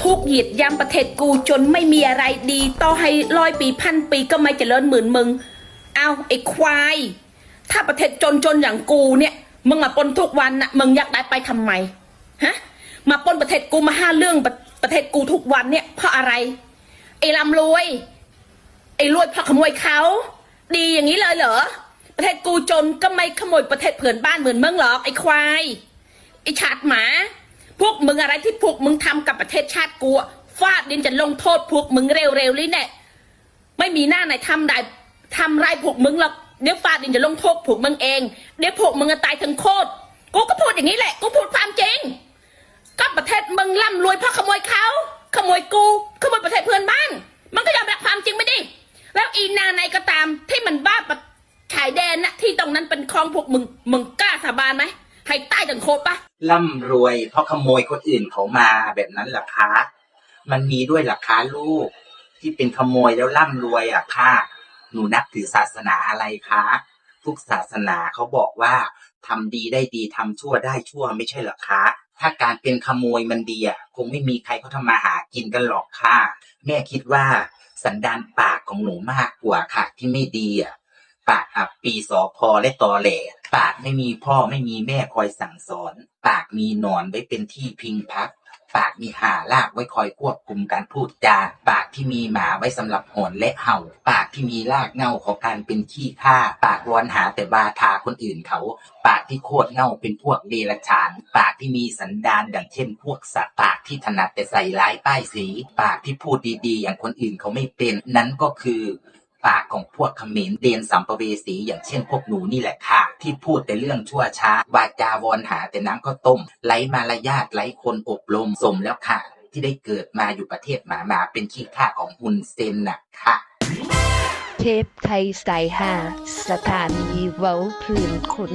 ทุกเหยียดยามประเทศกูจนไม่มีอะไรดีต่อให้100 ปี1,000 ปีก็ไม่เจริญเหมือนมึงเอาไอ้ควายถ้าประเทศจนอย่างกูเนี่ยมึงมาปนทุกวันน่ะมึงอยากได้ไปทำไมฮะมาปนประเทศกูมาห้าเรื่องประเทศกูทุกวันเนี่ยเพราะอะไรไอ้ร่ำรวยไอ้รวยเพราะขโมยเขาดีอย่างนี้เลยเหรอประเทศกูจนก็ไม่ขโมยประเทศเพื่อนบ้านเหมือนมึงหรอกไอ้ควายไอ้ชาติหมาพวกมึงอะไรที่พวกมึงทำกับประเทศชาติกูฟาดดินจะลงโทษพวกมึงเร็วๆเลยเนี่ยไม่มีหน้าไหนทำได้ทำไรพวกมึงหรอกเดี๋ยวฟาดดินจะลงโทษพวกมึงเองเดี๋ยวพวกมึงจะตายทั้งโคตรกูก็พูดอย่างนี้แหละกูพูดความจริงก็ประเทศมึงร่ำรวยเพราะขโมยเขาขโมยกูขโมยประเทศเพื่อนบ้านมันก็ยอมรับความจริงไม่ดิแล้วอีนาไหนก็ตามที่มันบ้าชายแดนนะที่ตรงนั้นเป็นของพวกมึงกล้าสาบานไหมให้ใต้ถึงโคตรปะร่ำรวยเพราะขโมยคนอื่นเขามาแบบนั้นเหรอคะมันมีด้วยเหรอคะลูกที่เป็นขโมยแล้วร่ำรวยอ่ะค่ะหนูนับถือศาสนาอะไรคะทุกศาสนาเขาบอกว่าทำดีได้ดีทำชั่วได้ชั่วไม่ใช่เหรอคะถ้าการเป็นขโมยมันดีอ่ะคงไม่มีใครเขาทำมาหากินกันหรอกค่ะแม่คิดว่าสันดานปากของหนูมากกว่าค่ะที่ไม่ดีอ่ะปากอับปีสอพอและตอแหลปากไม่มีพ่อไม่มีแม่คอยสั่งสอนปากมีหนอนไว้เป็นที่พิงพักปากมีห่าลากไว้คอยควบคุมการพูดจาปากที่มีหมาไว้สำหรับหอนและเห่าปากที่มีรากเหง้าของการเป็นขี้ข้าปากวอนหาแต่บาทาคนอื่นเขาปากที่โคตรเหง้าเป็นพวกเดรัจฉานปากที่มีสันดานดังเช่นพวกสัตว์ปากที่ถนัดแต่ใส่ร้ายป้ายสีปากที่พูดดีๆอย่างคนอื่นเขาไม่เป็นนั้นก็คือปากของพวกเขมรเดนสัมภเวสีอย่างเช่นพวกหนูนี่แหละค่ะที่พูดแต่เรื่องชั่วช้าวาจาวอนหาแต่น้ำข้าวต้มไร้มารยาทไร้คนอบรมสมแล้วค่ะที่ได้เกิดมาอยู่ประเทศหมาเป็นขี้ข้าของฮุนเซนน่ะค่ะเทปไทยสไตล์5สถานีเว้าพื้นคุณ